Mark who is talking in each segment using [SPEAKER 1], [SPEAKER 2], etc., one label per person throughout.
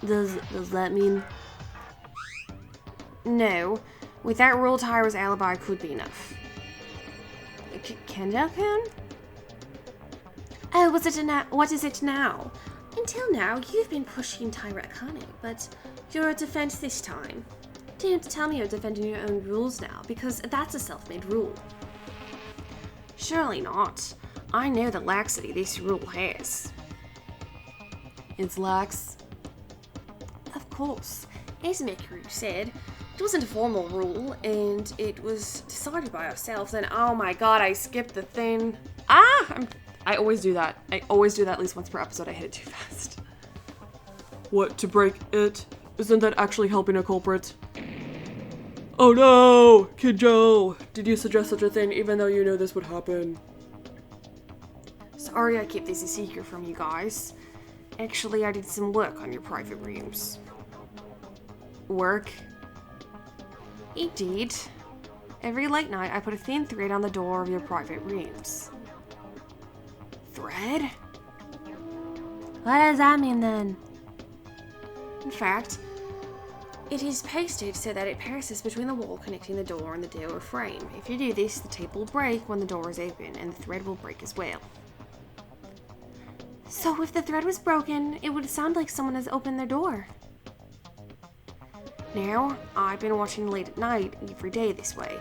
[SPEAKER 1] Does that mean? No. With that rule, Tyra's alibi could be enough. Kenjo-kun? Oh, what is it now? Until now, you've been pushing Tyra Akane, but you're a defense this time. Don't tell me you're defending your own rules now, because that's a self-made rule. Surely not. I know the laxity this rule has. It's lax? Of course. As Mikuru said, it wasn't a formal rule, and it was decided by ourselves, and oh my god, I skipped the thing. I always do that. I always do that at least once per episode. I hit it too fast. What, to break it? Isn't that actually helping a culprit? Oh no! Kinjo! Did you suggest such a thing even though you know this would happen? Sorry I kept this a secret from you guys. Actually, I did some work on your private rooms. Work? You did. Every late night, I put a thin thread on the door of your private rooms. Thread? What does that mean then? In fact, it is pasted so that it passes between the wall connecting the door and the door frame. If you do this, the tape will break when the door is open, and the thread will break as well. So if the thread was broken, it would sound like someone has opened their door. Now, I've been watching late at night every day this way.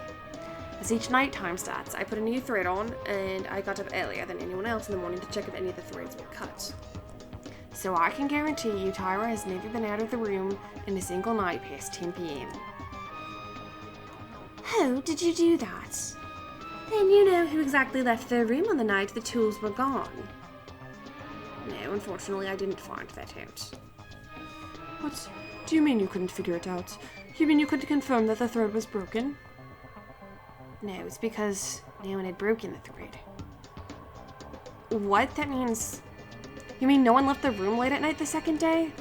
[SPEAKER 1] As each night time starts, I put a new thread on, and I got up earlier than anyone else in the morning to check if any of the threads were cut. So I can guarantee you Tyra has never been out of the room in a single night past 10 p.m. How did you do that? Then you know who exactly left their room on the night the tools were gone. No, unfortunately I didn't find that out. What do you mean you couldn't figure it out? You mean you couldn't confirm that the thread was broken? No, it's because no one had broken the thread. What? That means... You mean no one left the room late at night the second day?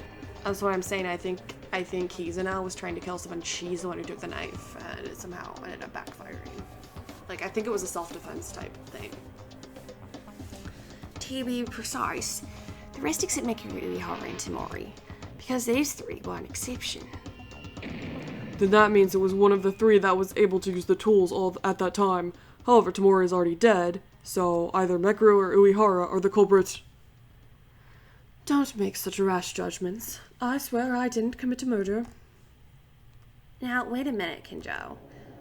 [SPEAKER 1] That's what I'm saying. I think Kizuna was trying to kill someone. She's the one who took the knife, and it somehow ended up backfiring. Like, I think it was a self-defense type thing. To be precise, the rest except Mikuru, Uehara, and Tamori, because those three were an exception. Then that means it was one of the three that was able to use the tools all at that time. However, Tamori is already dead, so either Mikuru or Uehara are the culprits. Don't make such rash judgments. I swear I didn't commit a murder. Now, wait a minute, Kinjo.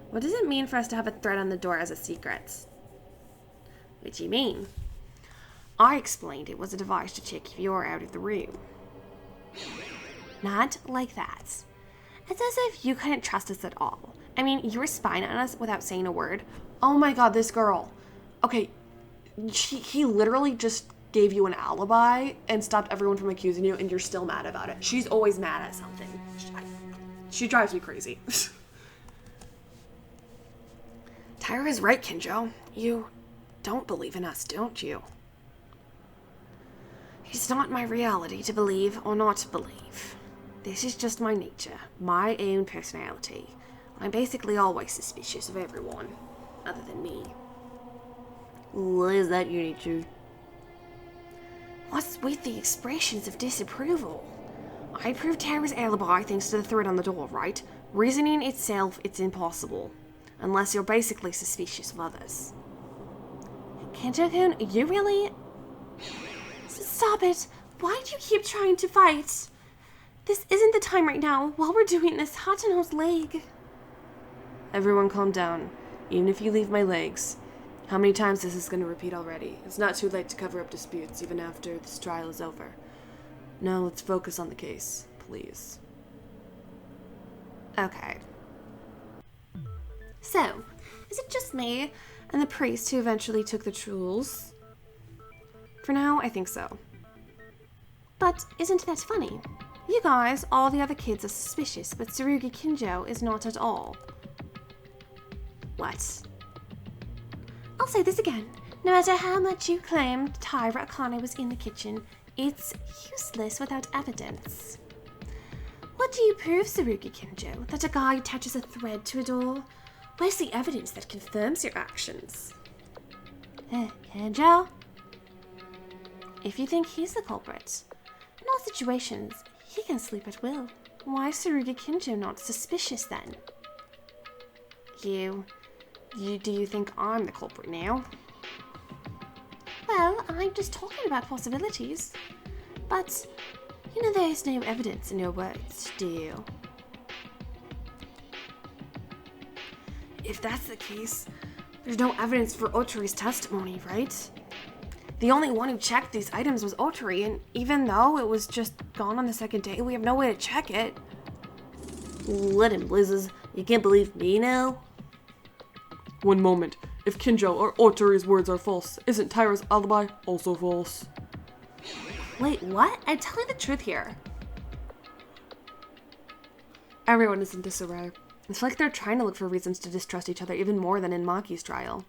[SPEAKER 1] What does it mean for us to have a thread on the door as a secret? What do you mean? I explained it was a device to check if you're out of the room. Not like that. It's as if you couldn't trust us at all. I mean, you were spying on us without saying a word. Oh my god, this girl. Okay, he literally just gave you an alibi and stopped everyone from accusing you, and you're still mad about it. She's always mad at something. She drives me crazy. Tyra is right, Kinjo. You don't believe in us, don't you? It's not my reality to believe or not to believe. This is just my nature, my own personality. I'm basically always suspicious of everyone, other than me. Why is that your nature? What's with the expressions of disapproval? I proved Tyra's alibi thanks to the thread on the door, right? Reasoning itself, it's impossible. Unless you're basically suspicious of others. Kinjo-kun, you really... Stop it! Why do you keep trying to fight? This isn't the time right now. While we're doing this, Hatano's leg. Everyone calm down. Even if you leave my legs. How many times this is going to repeat already? It's not too late to cover up disputes, even after this trial is over. Now let's focus on the case, please. Okay. So, is it just me and the priest who eventually took the tools? For now, I think so. But isn't that funny? You guys, all the other kids are suspicious, but Tsurugi Kinjo is not at all. What? I'll say this again. No matter how much you claim Tyra Akane was in the kitchen, it's useless without evidence. What do you prove, Tsurugi Kinjo? That a guy attaches a thread to a door? Where's the evidence that confirms your actions? Kinjo? If you think he's the culprit, in all situations, He can sleep at will. Why is Tsurugi Kinjo not suspicious then? Do you think I'm the culprit now? Well, I'm just talking about possibilities. But, you know there's no evidence in your words, do you? If that's the case, there's no evidence for Otori's testimony, right? The only one who checked these items was Otori, and even though it was just gone on the second day, we have no way to check it.
[SPEAKER 2] Let him, Blizzes. You can't believe me now?
[SPEAKER 1] One moment. If Kinjo or Otori's words are false, isn't Tyra's alibi also false?
[SPEAKER 2] Wait, what? I'm telling the truth here.
[SPEAKER 1] Everyone is in disarray. It's like they're trying to look for reasons to distrust each other even more than in Maki's trial.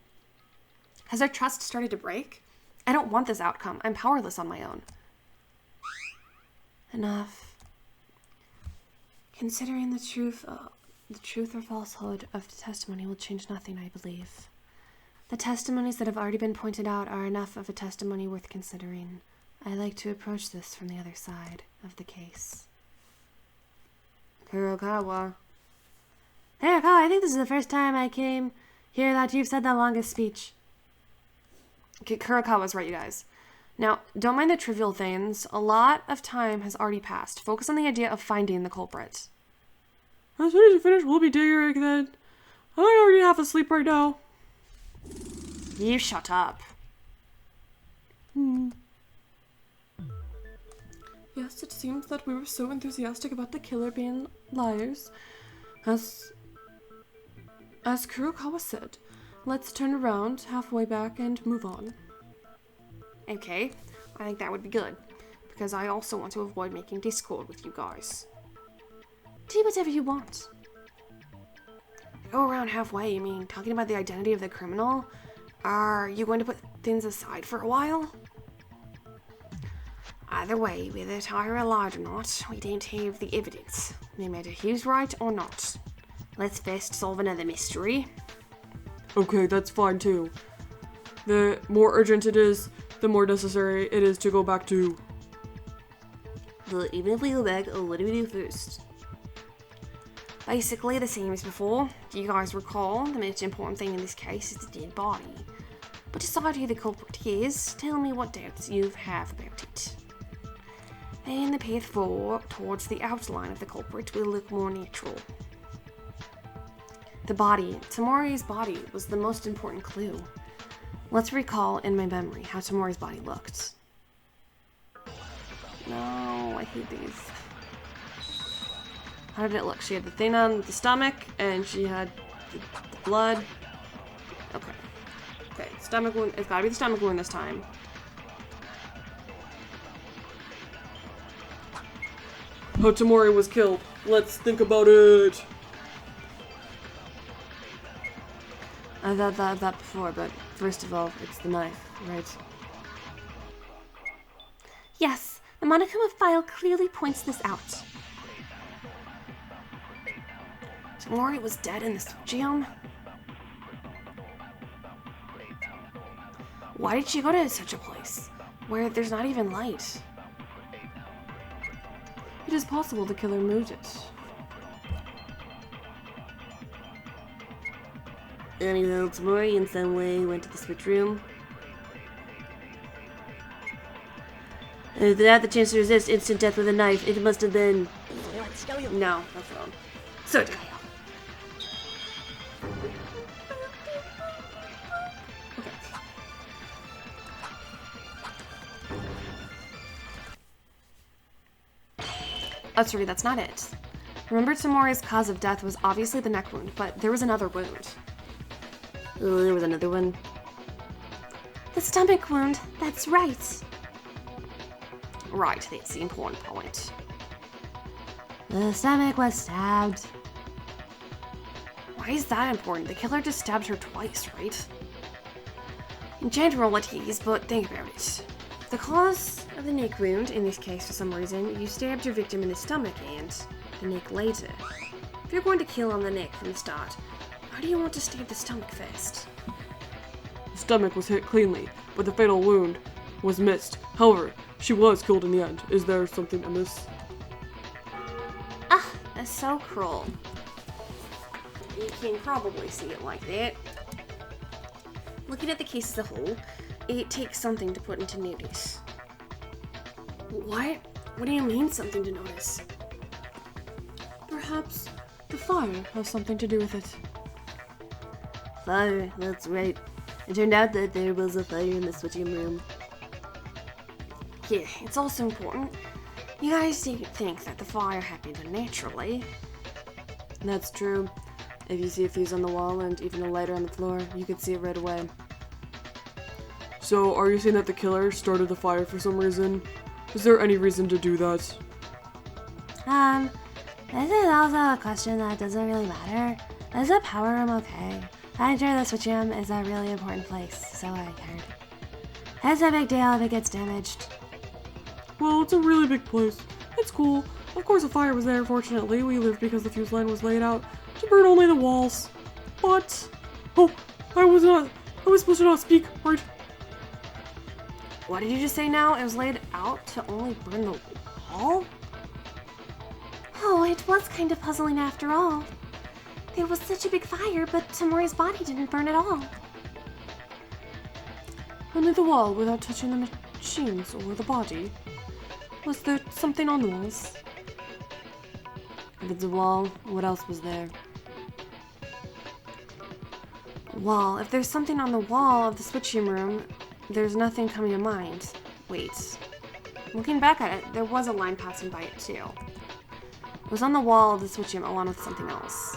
[SPEAKER 1] Has their trust started to break? I don't want this outcome. I'm powerless on my own. Enough. Considering the truth or falsehood of the testimony will change nothing, I believe. The testimonies that have already been pointed out are enough of a testimony worth considering. I like to approach this from the other side of the case. Kurokawa. Hey, Akawa, I think this is the first time I came here that you've said the longest speech. Okay, Kurokawa's right, you guys. Now, don't mind the trivial things. A lot of time has already passed. Focus on the idea of finding the culprit. As soon as you finish, we'll be digging then. I already have to sleep right now. You shut up. Yes, it seems that we were so enthusiastic about the killer being liars. As Kurokawa said, let's turn around halfway back and move on. Okay, I think that would be good, because I also want to avoid making discord with you guys. Do whatever you want. Go around halfway, you mean talking about the identity of the criminal? Are you going to put things aside for a while? Either way, whether Tyra lied or not, we don't have the evidence, no matter who's right or not. Let's first solve another mystery. Okay, that's fine too. The more urgent it is, the more necessary it is to go back to...
[SPEAKER 2] But even if we go back, what do we do first?
[SPEAKER 1] Basically the same as before. Do you guys recall? The most important thing in this case is the dead body. But decide who the culprit is. Tell me what doubts you have about it. And the path forward towards the outline of the culprit will look more natural. The body, Tamori's body, was the most important clue. Let's recall in my memory how Tamori's body looked. No, I hate these. How did it look? She had the thing on the stomach, and she had the blood. Okay. Okay, stomach wound. It's gotta be the stomach wound this time. How Tamori was killed. Let's think about it. I thought that before, but first of all, it's the knife, right? Yes, the Monokuma file clearly points this out. Tamori was dead in the gym. Why did she go to such a place where there's not even light? It is possible the killer moved it.
[SPEAKER 2] Anyway, Tamori in some way went to the switch room. If they had the chance to resist instant death with a knife, it must have been...
[SPEAKER 1] No, that's wrong. So okay. Oh, sorry, that's not it. Remember, Tamori's cause of death was obviously the neck wound, but there was another wound.
[SPEAKER 2] Oh, there was another one.
[SPEAKER 1] The stomach wound, that's right. Right, that's the important point. The stomach was stabbed. Why is that important? The killer just stabbed her twice, right? In general it is, but think about it. The cause of the neck wound, in this case for some reason, you stabbed your victim in the stomach and the neck later. If you're going to kill on the neck from the start, why do you want to stab the stomach first? The stomach was hit cleanly, but the fatal wound was missed. However, she was killed in the end. Is there something amiss? is so cruel. You can probably see it like that. Looking at the case as a whole, it takes something to put into notice. What? What do you mean, something to notice?
[SPEAKER 2] Perhaps the fire has something to do with it.
[SPEAKER 3] Fire, that's right. It turned out that there was a fire in the switching room.
[SPEAKER 1] Yeah, it's also important. You guys didn't think that the fire happened naturally.
[SPEAKER 2] That's true. If you see a fuse on the wall and even a lighter on the floor, you could see it right away.
[SPEAKER 4] So, are you saying that the killer started the fire for some reason? Is there any reason to do that?
[SPEAKER 3] This is also a question that doesn't really matter. Is the power room okay? I'm sure the switch room is a really important place, so I heard. It's a big deal if it gets damaged.
[SPEAKER 4] Well, it's a really big place. It's cool. Of course a fire was there, fortunately. We lived because the fuse line was laid out to burn only the walls. But... Oh, I was supposed to not speak, right?
[SPEAKER 1] What did you just say now? It was laid out to only burn the wall?
[SPEAKER 3] Oh, it was kind of puzzling after all. There was such a big fire, but Tamori's body didn't burn at all.
[SPEAKER 2] Only the wall without touching the machines or the body. Was there something on the walls? If it's a wall, what else was there?
[SPEAKER 1] Well, if there's something on the wall of the switching room, there's nothing coming to mind. Wait. Looking back at it, there was a line passing by it too. It was on the wall of the switching room along with something else.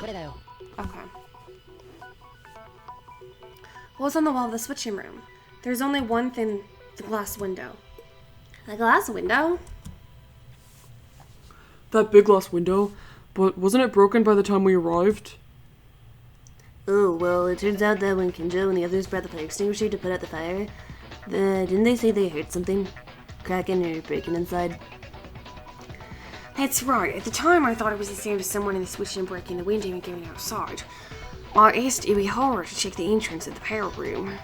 [SPEAKER 1] Okay. What was on the wall of the switching room? There's only one thing, the glass window. The glass window?
[SPEAKER 4] That big glass window? But wasn't it broken by the time we arrived?
[SPEAKER 3] Oh, well, it turns out that when Kinjo and the others brought the fire extinguisher to put out the fire, didn't they say they heard something? Cracking or breaking inside?
[SPEAKER 1] That's right. At the time, I thought it was the sound of someone in the switching room breaking the window and getting outside. I asked Ibihara to check the entrance of the power room.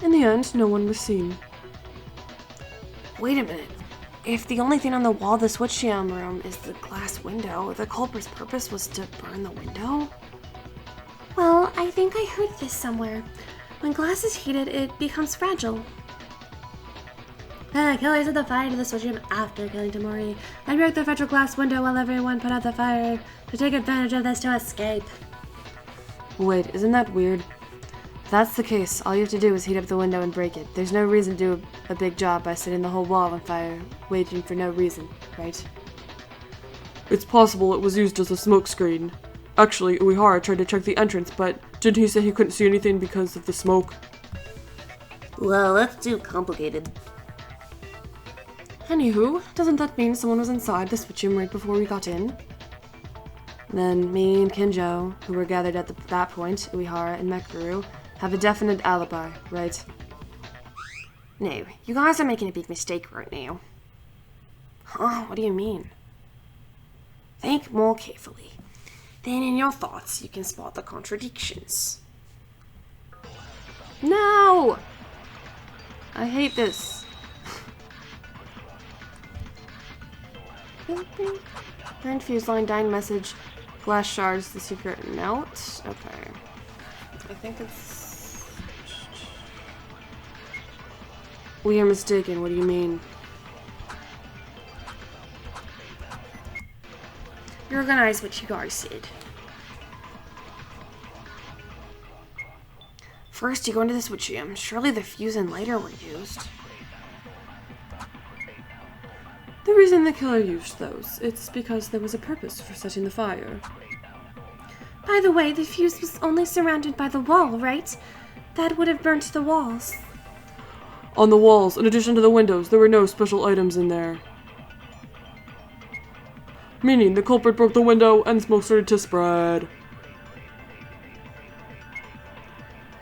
[SPEAKER 2] In the end, no one was seen.
[SPEAKER 1] Wait a minute. If the only thing on the wall of the switching room is the glass window, the culprit's purpose was to burn the window?
[SPEAKER 3] Well, I think I heard this somewhere. When glass is heated, it becomes fragile. The killer set the fire to the switch room after killing Tamori and broke the fragile glass window while everyone put out the fire to take advantage of this to escape.
[SPEAKER 2] Wait, isn't that weird? If that's the case, all you have to do is heat up the window and break it. There's no reason to do a big job by setting the whole wall on fire, waiting for no reason, right?
[SPEAKER 4] It's possible it was used as a smokescreen. Actually, Uehara tried to check the entrance, but didn't he say he couldn't see anything because of the smoke?
[SPEAKER 3] Well, that's too complicated.
[SPEAKER 2] Anywho, doesn't that mean someone was inside the switch room right before we got in? Then me and Kinjo, who were gathered at that point, Uehara and Mekaru, have a definite alibi, right?
[SPEAKER 1] No, you guys are making a big mistake right now. Huh? What do you mean? Think more carefully. Then in your thoughts, you can spot the contradictions.
[SPEAKER 2] No! I hate this. Burned fuse line, dying message, glass shards, the secret note. Okay. I think it's... We are mistaken, what do you mean?
[SPEAKER 1] Reorganize what you guys said. First, you go into the switch room. Surely the fuse and lighter were used.
[SPEAKER 2] The reason the killer used those, it's because there was a purpose for setting the fire.
[SPEAKER 3] By the way, the fuse was only surrounded by the wall, right? That would have burnt the walls.
[SPEAKER 4] On the walls, in addition to the windows, there were no special items in there. Meaning the culprit broke the window and smoke started to spread.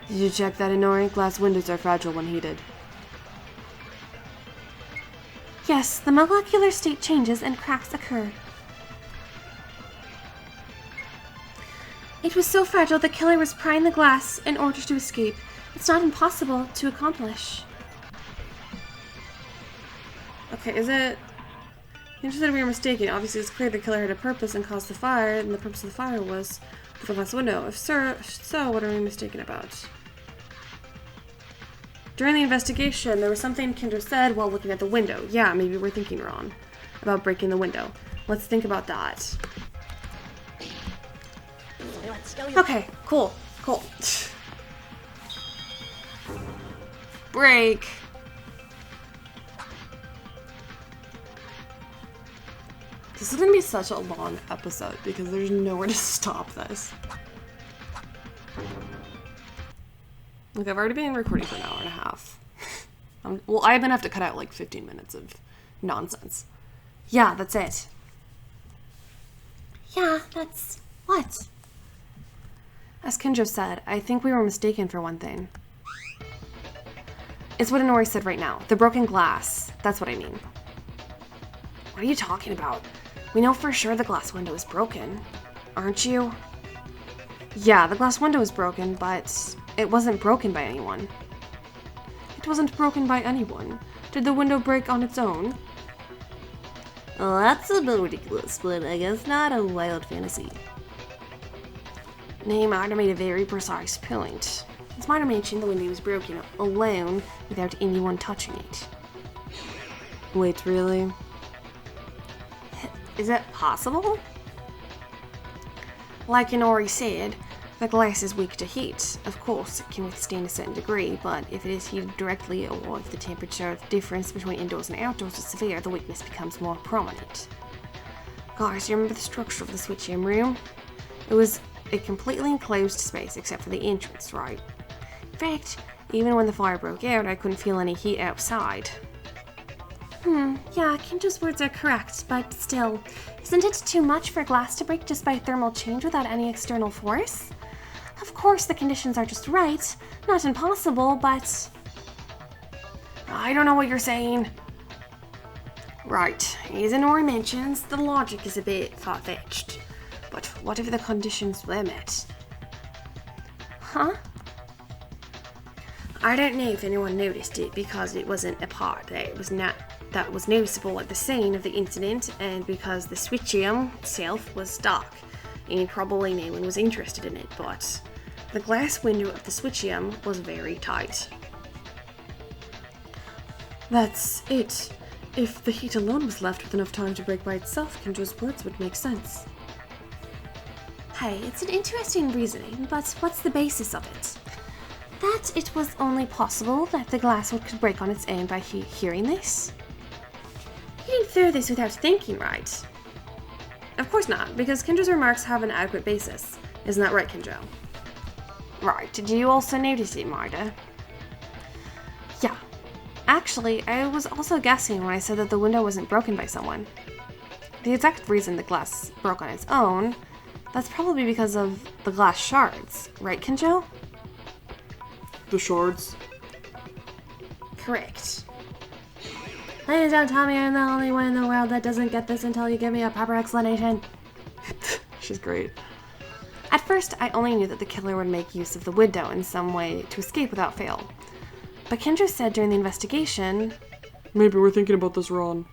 [SPEAKER 2] Did you check that, Inori? Glass windows are fragile when heated.
[SPEAKER 3] Yes, the molecular state changes and cracks occur. It was so fragile the killer was prying the glass in order to escape. It's not impossible to accomplish.
[SPEAKER 1] Okay, is it...
[SPEAKER 2] You just said we were mistaken. Obviously, it's clear the killer had a purpose and caused the fire, and the purpose of the fire was for the glass window. If so, what are we mistaken about? During the investigation, there was something Kendra said while looking at the window. Yeah, maybe we're thinking wrong about breaking the window. Let's think about that. Okay, cool. Break. This is gonna be such a long episode because there's nowhere to stop this. Look, I've already been recording for an hour and a half. Well, I'm gonna have to cut out like 15 minutes of nonsense. Yeah, that's it.
[SPEAKER 3] Yeah, that's... what?
[SPEAKER 2] As Kenjo said, I think we were mistaken for one thing. It's what Inori said right now. The broken glass. That's what I mean. What are you talking about? We know for sure the glass window is broken. Aren't you? Yeah, the glass window is broken, but it wasn't broken by anyone. It wasn't broken by anyone. Did the window break on its own?
[SPEAKER 3] Well, that's a bit ridiculous, but I guess not a wild fantasy.
[SPEAKER 2] Neymar made a very precise point. Spider mentioned the window was broken alone without anyone touching it. Wait, really? Is that possible? Like Inori said, the glass is weak to heat. Of course, it can withstand a certain degree, but if it is heated directly or if the temperature difference between indoors and outdoors is severe, the weakness becomes more prominent. Guys, you remember the structure of the switching room? It was a completely enclosed space except for the entrance, right? In fact, even when the fire broke out, I couldn't feel any heat outside.
[SPEAKER 3] Yeah, Kenjo's words are correct, but still, isn't it too much for glass to break just by thermal change without any external force? Of course, the conditions are just right, not impossible, but...
[SPEAKER 2] I don't know what you're saying. Right, as Inori mentions, the logic is a bit far-fetched. But what if the conditions were met?
[SPEAKER 3] Huh?
[SPEAKER 2] I don't know if anyone noticed it because it wasn't a part that was noticeable at the scene of the incident, and because the switchium itself was dark, and probably no one was interested in it, but the glass window of the switchium was very tight. That's it. If the heat alone was left with enough time to break by itself, Kenjo's words would make sense.
[SPEAKER 3] Hey, it's an interesting reasoning, but what's the basis of it? That it was only possible that the glass could break on its own by hearing this?
[SPEAKER 2] You didn't throw this without thinking, right? Of course not, because Kenjo's remarks have an adequate basis. Isn't that right, Kenjo? Right, did you also notice it, Marta?
[SPEAKER 3] Yeah. Actually, I was also guessing when I said that the window wasn't broken by someone.
[SPEAKER 2] The exact reason the glass broke on its own, that's probably because of the glass shards, right, Kenjo?
[SPEAKER 4] The shards?
[SPEAKER 2] Correct.
[SPEAKER 3] Please don't tell me I'm the only one in the world that doesn't get this until you give me a proper explanation.
[SPEAKER 2] She's great. At first, I only knew that the killer would make use of the window in some way to escape without fail. But Kendra said during the investigation...
[SPEAKER 4] Maybe we're thinking about this wrong.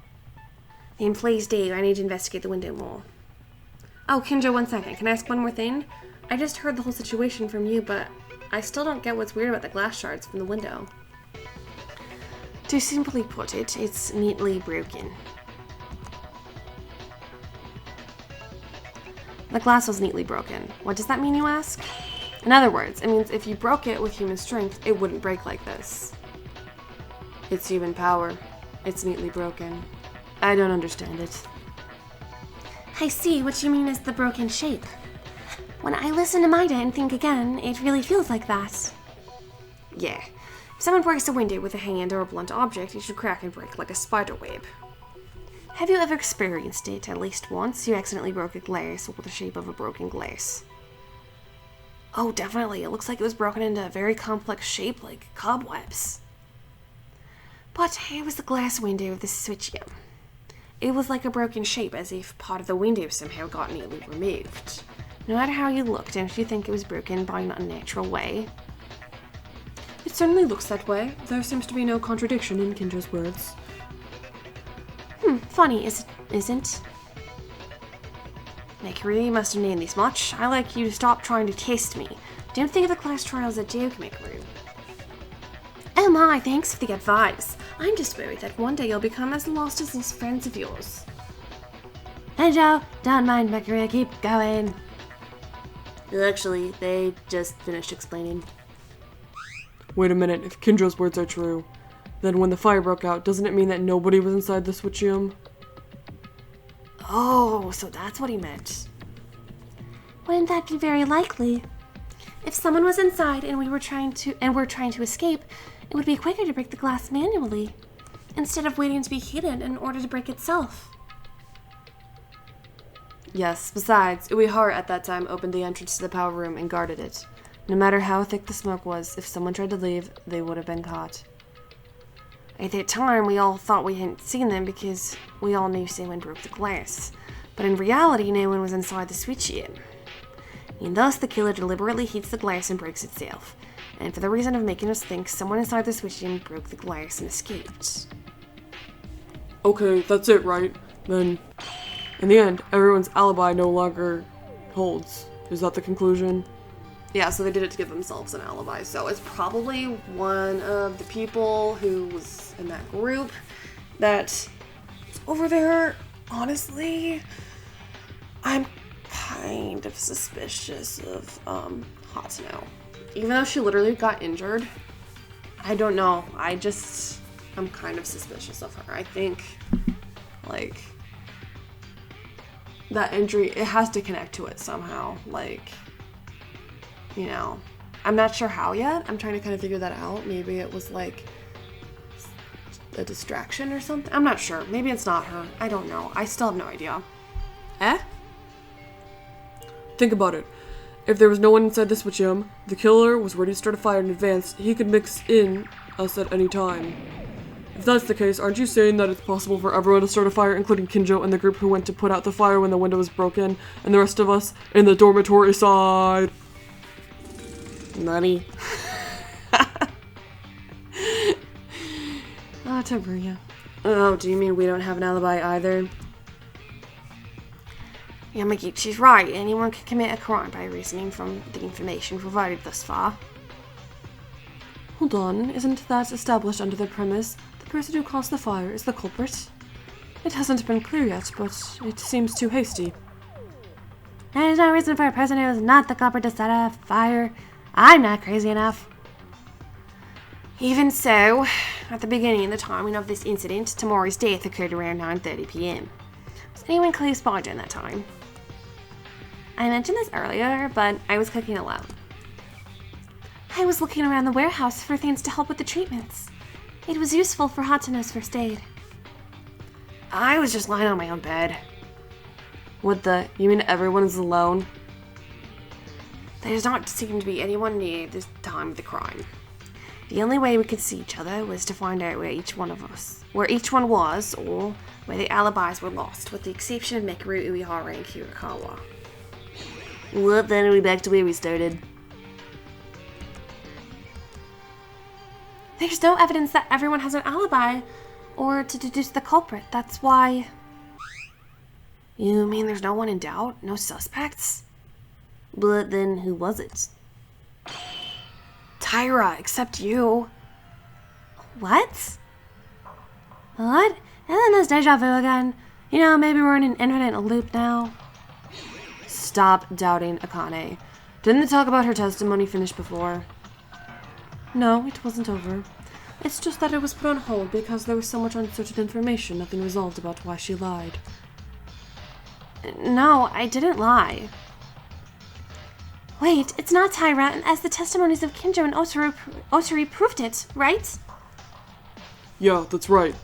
[SPEAKER 2] Then please do, I need to investigate the window more. Oh, Kendra, 1 second. Can I ask one more thing? I just heard the whole situation from you, but I still don't get what's weird about the glass shards from the window. To simply put it, it's neatly broken. The glass was neatly broken. What does that mean, you ask? In other words, it means if you broke it with human strength, it wouldn't break like this. It's human power. It's neatly broken. I don't understand it.
[SPEAKER 3] I see what you mean is the broken shape. When I listen to Maida and think again, it really feels like that.
[SPEAKER 2] Yeah. If someone breaks a window with a hand or a blunt object, it should crack and break like a spider web. Have you ever experienced it at least once? You accidentally broke a glass with the shape of a broken glass. Oh, definitely. It looks like it was broken into a very complex shape, like cobwebs. But here was the glass window of the switchium. It was like a broken shape, as if part of the window somehow got neatly removed. No matter how you looked, don't you think it was broken by an unnatural way?
[SPEAKER 4] It certainly looks that way. There seems to be no contradiction in Kendra's words.
[SPEAKER 2] funny, isn't? Mikuru must have named these much. I like you to stop trying to test me. Don't think of the class trials as a joke, Mikuru. Oh my, thanks for the advice. I'm just worried that one day you'll become as lost as these friends of yours.
[SPEAKER 3] Kinjo, don't mind Mikuru, keep going.
[SPEAKER 2] Actually, they just finished explaining.
[SPEAKER 4] Wait a minute, if Kinjo's words are true, then when the fire broke out, doesn't it mean that nobody was inside the switchium?
[SPEAKER 2] Oh, so that's what he meant.
[SPEAKER 3] Wouldn't that be very likely?
[SPEAKER 2] If someone was inside and we're trying to escape, it would be quicker to break the glass manually, instead of waiting to be hidden in order to break itself. Yes, besides, Uehara at that time opened the entrance to the power room and guarded it. No matter how thick the smoke was, if someone tried to leave, they would have been caught. At that time, we all thought we hadn't seen them because we all knew someone broke the glass. But in reality, no one was inside the switchium. And thus, the killer deliberately heats the glass and breaks itself. And for the reason of making us think someone inside the switchium broke the glass and escaped.
[SPEAKER 4] Okay, that's it, right? Then, in the end, everyone's alibi no longer holds. Is that the conclusion?
[SPEAKER 2] Yeah, so they did it to give themselves an alibi. So it's probably one of the people who was in that group that's over there. Honestly, I'm kind of suspicious of Hatsuno. Even though she literally got injured, I don't know. I'm kind of suspicious of her. I think, like, that injury, it has to connect to it somehow. Like, you know, I'm not sure how yet. I'm trying to kind of figure that out. Maybe it was like a distraction or something. I'm not sure. Maybe it's not her. I don't know. I still have no idea.
[SPEAKER 4] Think about it. If there was no one inside the switchium, the killer was ready to start a fire in advance. He could mix in us at any time. If that's the case, aren't you saying that it's possible for everyone to start a fire, including Kinjo and the group who went to put out the fire when the window was broken, and the rest of us in the dormitory side?
[SPEAKER 2] Nutty. Oh, Tabuya. Oh, do you mean we don't have an alibi either? Yamagichi's right. Anyone can commit a crime by reasoning from the information provided thus far.
[SPEAKER 1] Hold on, isn't that established under the premise the person who caused the fire is the culprit? It hasn't been clear yet, but it seems too hasty.
[SPEAKER 3] There's no reason for a person who is not the culprit to set a fire. I'm not crazy enough.
[SPEAKER 2] Even so, at the beginning of the timing of this incident, Tamori's death occurred around 9:30 p.m. Was anyone close by during that time? I mentioned this earlier, but I was cooking alone.
[SPEAKER 3] I was looking around the warehouse for things to help with the treatments. It was useful for Hatsuno's first aid.
[SPEAKER 2] I was just lying on my own bed.
[SPEAKER 1] What the? You mean everyone is alone?
[SPEAKER 2] There does not seem to be anyone near this time of the crime. The only way we could see each other was to find out where each one was, or where the alibis were lost, with the exception of Mikuru, Uehara, and Kirikawa.
[SPEAKER 1] Well, then are we back to where we started?
[SPEAKER 3] There's no evidence that everyone has an alibi, or to deduce the culprit. That's why...
[SPEAKER 2] You mean there's no one in doubt? No suspects?
[SPEAKER 1] But then who was it?
[SPEAKER 2] Tyra, except you.
[SPEAKER 3] What? What? Isn't this deja vu again? You know, maybe we're in an infinite loop now.
[SPEAKER 1] Stop doubting Akane. Didn't the talk about her testimony finish before? No, it wasn't over. It's just that it was put on hold because there was so much uncertain information, nothing resolved about why she lied.
[SPEAKER 3] No, I didn't lie. Wait, it's not Tyra, as the testimonies of Kinjo and Otori proved it, right?
[SPEAKER 4] Yeah, that's right.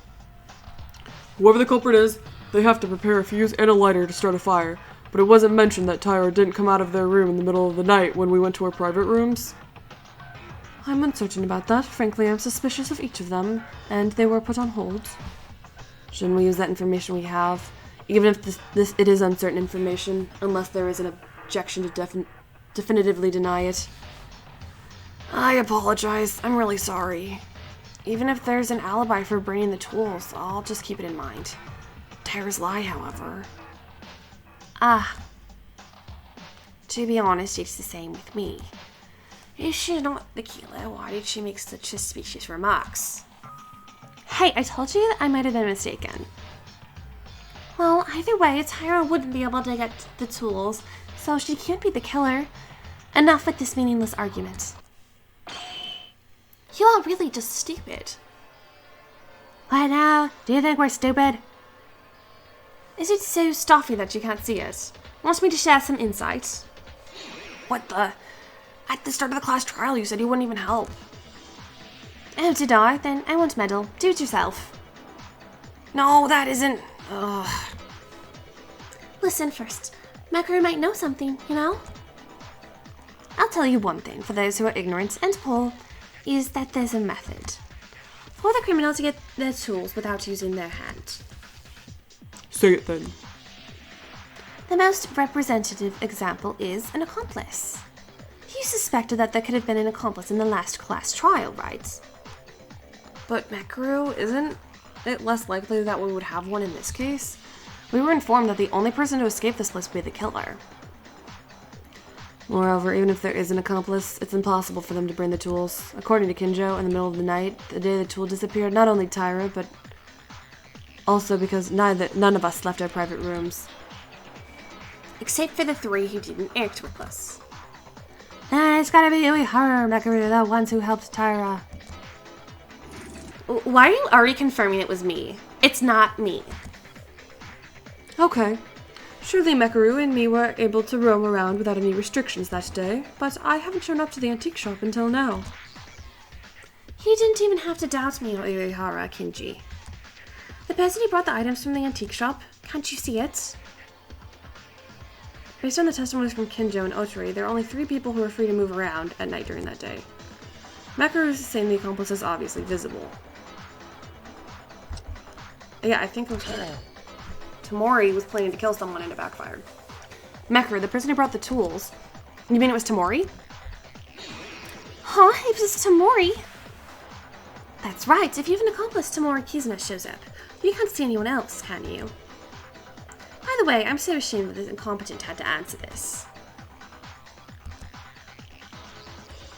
[SPEAKER 4] Whoever the culprit is, they have to prepare a fuse and a lighter to start a fire, but it wasn't mentioned that Tyra didn't come out of their room in the middle of the night when we went to our private rooms.
[SPEAKER 1] I'm uncertain about that. Frankly, I'm suspicious of each of them, and they were put on hold. Shouldn't we use that information we have? Even if it is uncertain information, unless there is an objection to definitively deny it.
[SPEAKER 2] I apologize. I'm really sorry. Even if there's an alibi for bringing the tools, I'll just keep it in mind.
[SPEAKER 1] Tyra's lie, however.
[SPEAKER 2] Ah. To be honest, it's the same with me. If she's not the killer, why did she make such suspicious remarks?
[SPEAKER 3] Hey, I told you that I might have been mistaken. Well, either way, Tyra wouldn't be able to get the tools, so she can't be the killer. Enough with this meaningless argument.
[SPEAKER 2] You are really just stupid.
[SPEAKER 3] What now? Do you think we're stupid?
[SPEAKER 2] Is it so stuffy that you can't see it? Want me to share some insight? What the? At the start of the class trial, you said you wouldn't even help.
[SPEAKER 3] Oh, did I? Then I won't meddle. Do it yourself.
[SPEAKER 2] No, that isn't... Ugh.
[SPEAKER 3] Listen first. Makaru might know something, you know? I'll tell you one thing, for those who are ignorant and poor, is that there's a method for the criminal to get their tools without using their hand.
[SPEAKER 4] Say it then.
[SPEAKER 3] The most representative example is an accomplice. You suspected that there could have been an accomplice in the last class trial, right?
[SPEAKER 2] But Makaru, isn't it less likely that we would have one in this case? We were informed that the only person to escape this list would be the killer. Moreover, even if there is an accomplice, it's impossible for them to bring the tools. According to Kinjo, in the middle of the night, the day the tool disappeared, not only Tyra, but also because none of us left our private rooms. Except for the 3 who didn't act with us.
[SPEAKER 3] It's gotta be Uehara Makaru, the ones who helped Tyra.
[SPEAKER 2] Why are you already confirming it was me? It's not me.
[SPEAKER 1] Okay. Surely Mekaru and me were able to roam around without any restrictions that day, but I haven't shown up to the antique shop until now.
[SPEAKER 2] You didn't even have to doubt me, Uehara Kinji. The person who brought the items from the antique shop, can't you see it? Based on the testimonies from Kinjo and Otori, there are only 3 people who are free to move around at night during that day. Mekaru is saying the accomplice is obviously visible. Yeah, I think it was her. Tamori was planning to kill someone and it backfired. Mekaru, the person who brought the tools. You mean it was Tamori?
[SPEAKER 3] Huh? It was Tamori?
[SPEAKER 2] That's right. If you have an accomplice, Tamori Kizuna shows up. You can't see anyone else, can you? By the way, I'm so ashamed that this incompetent had to answer this.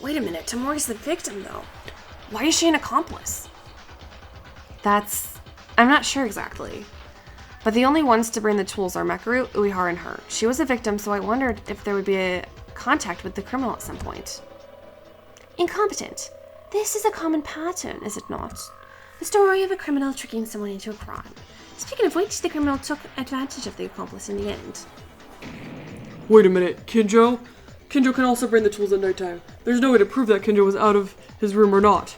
[SPEAKER 2] Wait a minute, Tamori's the victim, though. Why is she an accomplice? I'm not sure exactly. But the only ones to bring the tools are Mekaru, Uehara, and her. She was a victim, so I wondered if there would be a contact with the criminal at some point.
[SPEAKER 3] Incompetent. This is a common pattern, is it not? The story of a criminal tricking someone into a crime. Speaking of which, the criminal took advantage of the accomplice in the end.
[SPEAKER 4] Wait a minute, Kinjo? Kinjo can also bring the tools at nighttime. There's no way to prove that Kinjo was out of his room or not.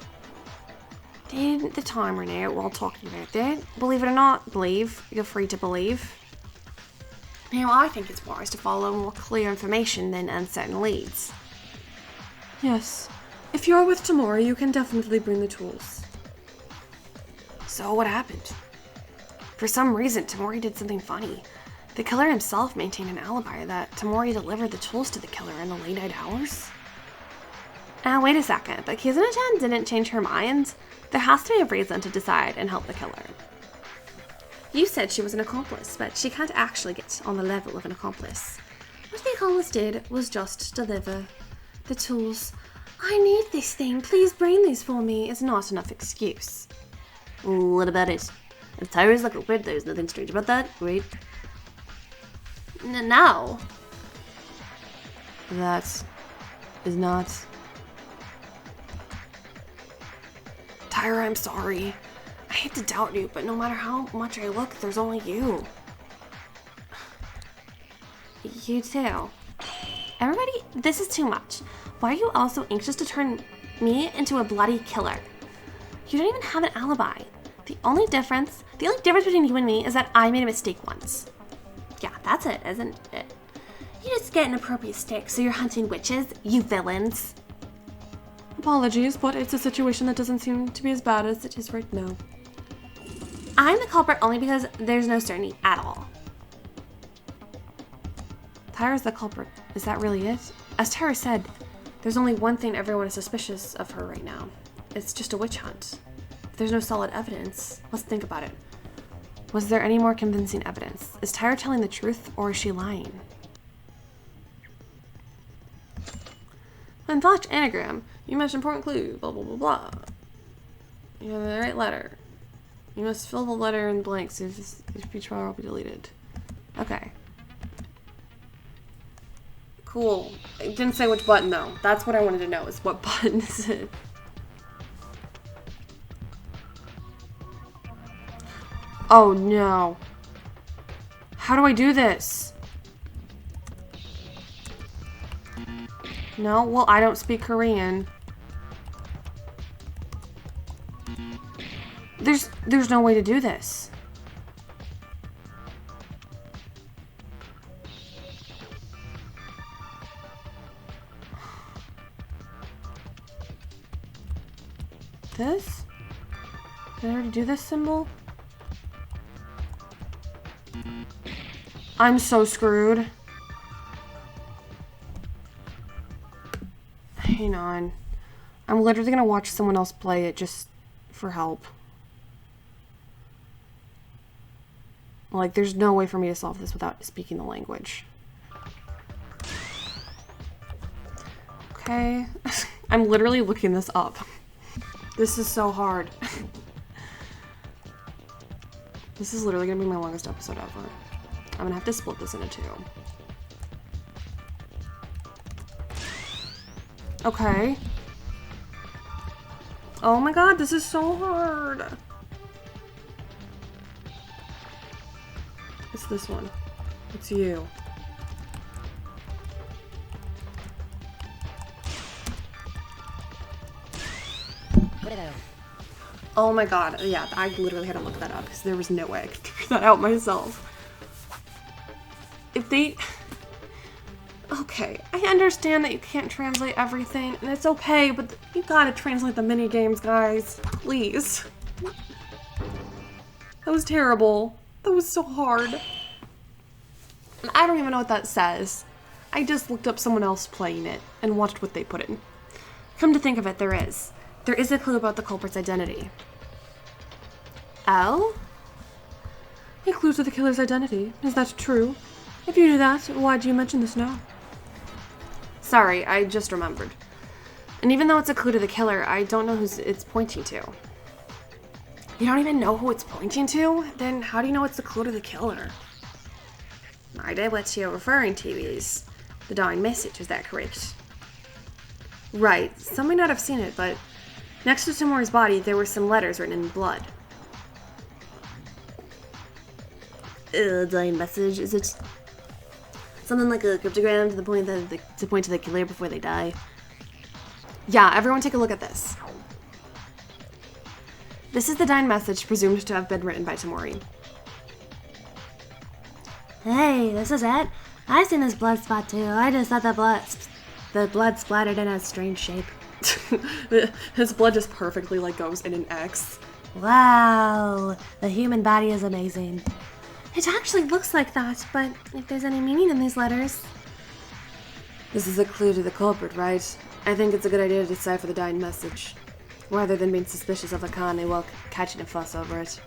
[SPEAKER 2] Did the timer now while talking about that? Believe it or not, believe. You're free to believe. Now, I think it's wise to follow more clear information than uncertain leads.
[SPEAKER 1] Yes. If you're with Tamori, you can definitely bring the tools.
[SPEAKER 2] So what happened? For some reason, Tamori did something funny. The killer himself maintained an alibi that Tamori delivered the tools to the killer in the late night hours. Wait a second, but Kizuna-chan didn't change her mind? There has to be a reason to decide and help the killer. You said she was an accomplice, but she can't actually get on the level of an accomplice. What the accomplice did was just deliver the tools. I need this thing, please bring these for me, is not enough excuse.
[SPEAKER 5] What about it? If Tyra's the culprit, there's nothing strange about that, right?
[SPEAKER 2] No.
[SPEAKER 1] That is not...
[SPEAKER 2] Tyra, I'm sorry. I hate to doubt you, but no matter how much I look, there's only you.
[SPEAKER 3] You too. Everybody, this is too much. Why are you all so anxious to turn me into a bloody killer? You don't even have an alibi. The only difference between you and me is that I made a mistake once.
[SPEAKER 2] Yeah, that's it, isn't it?
[SPEAKER 3] You just get an appropriate stick, so you're hunting witches, you villains.
[SPEAKER 1] Apologies, but it's a situation that doesn't seem to be as bad as it is right now.
[SPEAKER 3] I'm the culprit only because there's no certainty at all.
[SPEAKER 2] Tyra's the culprit. Is that really it? As Tyra said, there's only one thing everyone is suspicious of her right now. It's just a witch hunt. If there's no solid evidence, let's think about it. Was there any more convincing evidence? Is Tyra telling the truth, or is she lying? Unlocked anagram. You must important clue. Blah, blah, blah, blah. You have the right letter. You must fill the letter in blanks if each bar will be deleted. Okay. Cool. It didn't say which button, though. That's what I wanted to know, is what button is it? Oh, no. How do I do this? No? Well, I don't speak Korean. There's no way to do this. This? Did I already do this symbol? I'm so screwed. Hang on. I'm literally gonna watch someone else play it just for help. Like, there's no way for me to solve this without speaking the language. Okay. I'm literally looking this up. This is so hard. This is literally gonna be my longest episode ever. I'm gonna have to split this into 2. Okay. Oh my god, this is so hard. It's this one. It's you. Oh my god, yeah, I literally had to look that up because there was no way I could figure that out myself. If they... Okay, I understand that you can't translate everything, and it's okay, but you gotta translate the mini games, guys. Please. That was terrible. That was so hard. And I don't even know what that says. I just looked up someone else playing it and watched what they put in. Come to think of it, there is. There is a clue about the culprit's identity. Oh?
[SPEAKER 4] A clue to the killer's identity. Is that true? If you knew that, why do you mention this now?
[SPEAKER 2] Sorry, I just remembered. And even though it's a clue to the killer, I don't know who it's pointing to. You don't even know who it's pointing to? Then how do you know it's a clue to the killer? I idea what you're referring to is the dying message, is that correct? Right, some may not have seen it, but next to Tamori's body, there were some letters written in blood.
[SPEAKER 5] Dying message, is it something like a cryptogram to point to the killer before they die?
[SPEAKER 2] Yeah, everyone take a look at this. This is the dying message presumed to have been written by Tamori.
[SPEAKER 3] Hey, this is it. I've seen this blood spot too. I just thought the blood splattered in a strange shape.
[SPEAKER 2] His blood just perfectly like goes in an X.
[SPEAKER 3] Wow, the human body is amazing.
[SPEAKER 2] It actually looks like that, but if there's any meaning in these letters... This is a clue to the culprit, right? I think it's a good idea to decipher the dying message, rather than being suspicious of Akane while catching a fuss over it.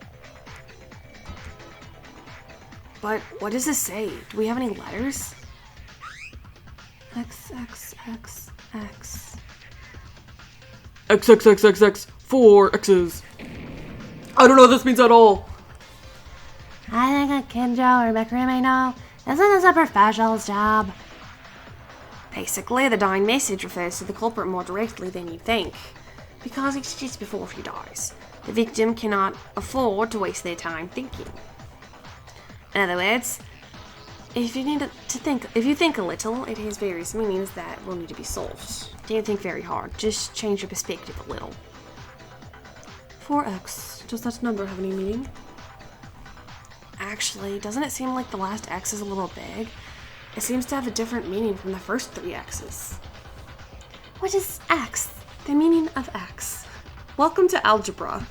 [SPEAKER 2] But what does this say? Do we have any letters? X, X, X, X.
[SPEAKER 4] XXXXX, 4 X's. I don't know what this means at all.
[SPEAKER 3] I think a Kinjo or Mikuru may know. Isn't this a professional's job?
[SPEAKER 2] Basically, the dying message refers to the culprit more directly than you think, because it's just before he dies. The victim cannot afford to waste their time thinking. In other words, if you think a little, it has various meanings that will need to be solved. Don't think very hard, just change your perspective a little.
[SPEAKER 4] 4X. Does that number have any meaning?
[SPEAKER 2] Actually, doesn't it seem like the last X is a little big? It seems to have a different meaning from the first 3 X's. What is X? The meaning of X. Welcome to algebra.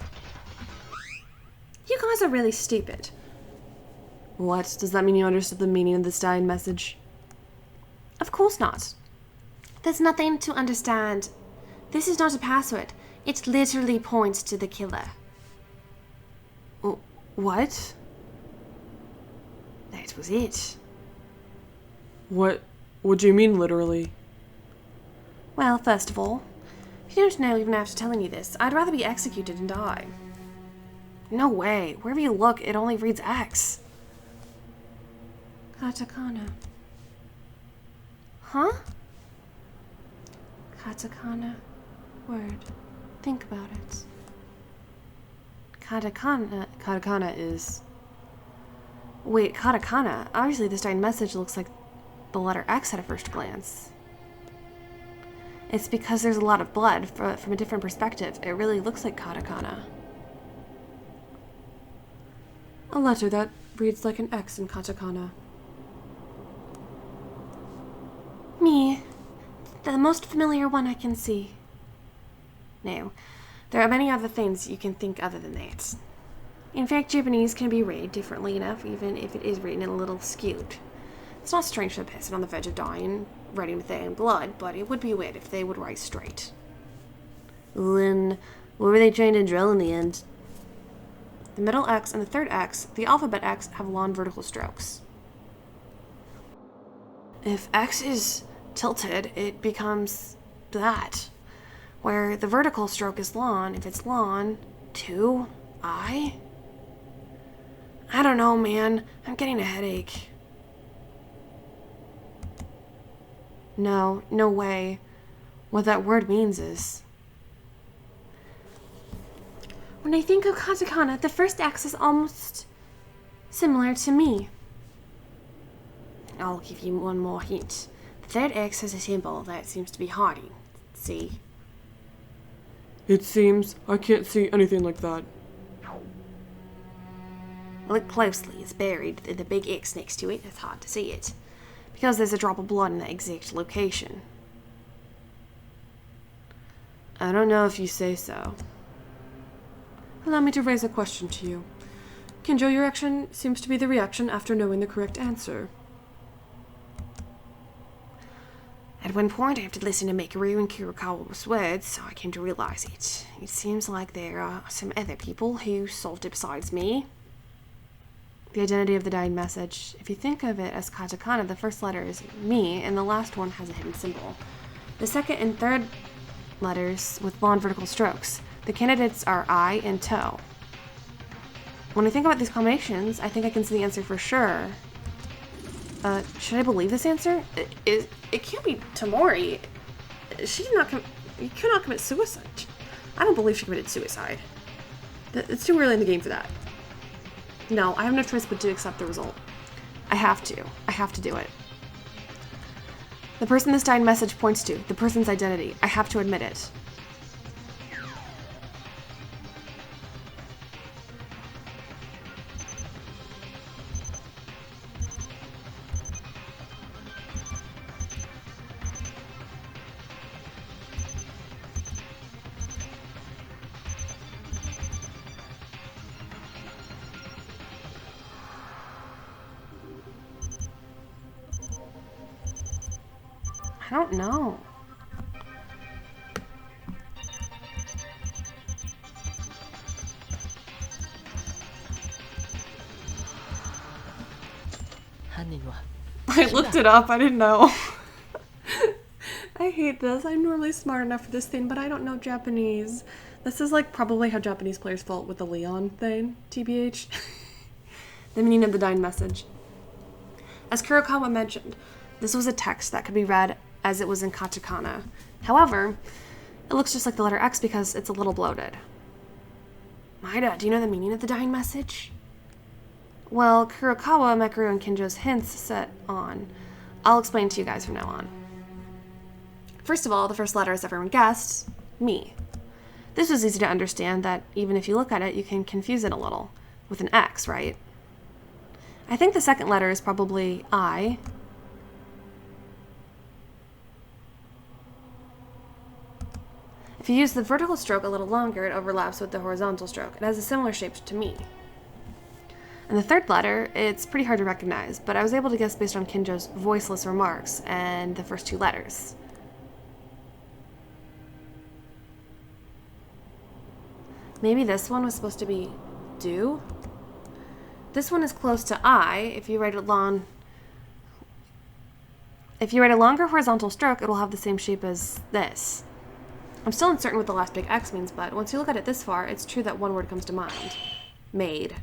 [SPEAKER 2] You guys are really stupid.
[SPEAKER 4] What? Does that mean you understood the meaning of this dying message?
[SPEAKER 2] Of course not. There's nothing to understand. This is not a password. It literally points to the killer.
[SPEAKER 4] What?
[SPEAKER 2] that was it.
[SPEAKER 4] What do you mean, literally?
[SPEAKER 2] Well, first of all, if you don't know even after telling you this, I'd rather be executed and die. No way. Wherever you look, it only reads X. Katakana. Huh? Katakana. Word. Think about it. Katakana is... Wait, katakana? Obviously this dying message looks like the letter X at a first glance. It's because there's a lot of blood from a different perspective. It really looks like katakana.
[SPEAKER 1] A letter that reads like an X in katakana.
[SPEAKER 3] Me. The most familiar one I can see.
[SPEAKER 2] No. There are many other things you can think other than that. In fact, Japanese can be read differently enough, even if it is written a little skewed. It's not strange for a person on the verge of dying, writing with their own blood, but it would be weird if they would write straight.
[SPEAKER 5] Then, what were they trying to draw in the end?
[SPEAKER 2] The middle X and the third X, the alphabet X, have long vertical strokes. If X is tilted, it becomes that, where the vertical stroke is long. If it's long, 2, I don't know, man. I'm getting a headache. No way. What that word means is...
[SPEAKER 3] When I think of katakana, the first X is almost similar to me.
[SPEAKER 2] I'll give you one more hint. The third X has a symbol that seems to be hiding. See?
[SPEAKER 4] It seems I can't see anything like that.
[SPEAKER 2] Look closely. It's buried in the big X next to it. It's hard to see it, because there's a drop of blood in that exact location.
[SPEAKER 1] I don't know if you say so. Allow me to raise a question to you. Kinjo, your action seems to be the reaction after knowing the correct answer.
[SPEAKER 2] At one point, I have to listen to Mikaru and Kurokawa's words, so I came to realize it. It seems like there are some other people who solved it besides me.
[SPEAKER 1] The identity of the dying message. If you think of it as katakana, the first letter is me, and the last one has a hidden symbol. The second and third letters with long vertical strokes. The candidates are I and To. When I think about these combinations, I think I can see the answer for sure. Should I believe this answer?
[SPEAKER 2] It can't be Tamori. She did not you cannot commit suicide. I don't believe she committed suicide. It's too early in the game for that. No, I have no choice but to accept the result. I have to do it.
[SPEAKER 1] The person this dying message points to, the person's identity. I have to admit it.
[SPEAKER 2] I don't know.
[SPEAKER 1] I looked it up. I didn't know. I hate this. I'm normally smart enough for this thing, but I don't know Japanese. This is like probably how Japanese players felt with the Leon thing, TBH. The meaning of the dying message. As Kurokawa mentioned, this was a text that could be read as it was in katakana. However, it looks just like the letter X because it's a little bloated.
[SPEAKER 2] Maida, do you know the meaning of the dying message?
[SPEAKER 1] Well, Kurokawa, Mekaru, and Kinjo's hints set on. I'll explain to you guys from now on. First of all, the first letter, as everyone guessed, me. This was easy to understand that even if you look at it, you can confuse it a little with an X, right? I think the second letter is probably I. If you use the vertical stroke a little longer, it overlaps with the horizontal stroke. It has a similar shape to me. And the third letter, it's pretty hard to recognize, but I was able to guess based on Kinjo's voiceless remarks and the first two letters. Maybe this one was supposed to be do?
[SPEAKER 2] This one is close to I. If you write a longer horizontal stroke, it'll have the same shape as this. I'm still uncertain what the last big X means, but once you look at it this far, it's true that one word comes to mind. Maid.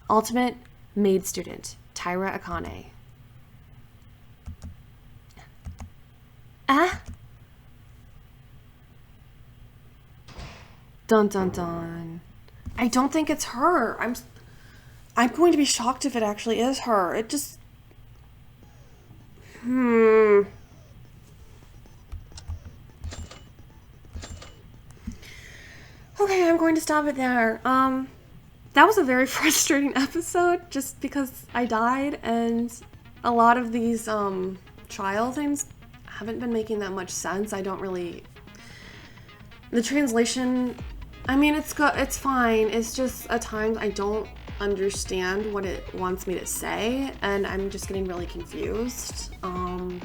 [SPEAKER 2] Ultimate maid student, Tyra Akane. Dun dun dun. I don't think it's her. I'm going to be shocked if it actually is her. It just... Okay, I'm going to stop it there. That was a very frustrating episode just because I died, and a lot of these trial things haven't been making that much sense. I don't really... The translation, I mean, it's good, it's fine. It's just at times I don't understand what it wants me to say, and I'm just getting really confused. And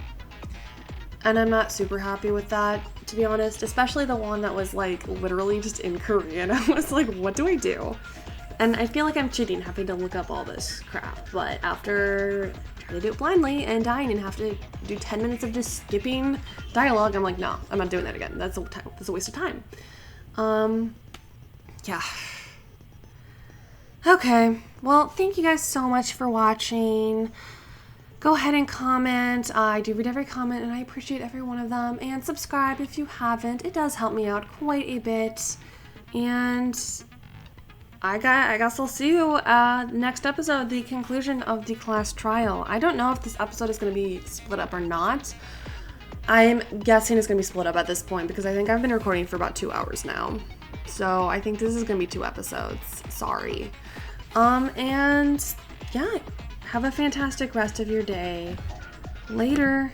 [SPEAKER 2] I'm not super happy with that, to be honest, especially the one that was like literally just in Korean. I was like, what do I do? And I feel like I'm cheating having to look up all this crap, but after trying to do it blindly and dying and have to do 10 minutes of just skipping dialogue, I'm like, no, I'm not doing that again. That's a waste of time. Yeah. Okay, well, thank you guys so much for watching. Go ahead and comment. I do read every comment and I appreciate every one of them. And subscribe if you haven't. It does help me out quite a bit. And I guess I'll see you next episode, the conclusion of the class trial. I don't know if this episode is going to be split up or not. I'm guessing it's going to be split up at this point because I think I've been recording for about 2 hours now. So I think this is going to be 2 episodes. Sorry. And yeah, have a fantastic rest of your day. Later.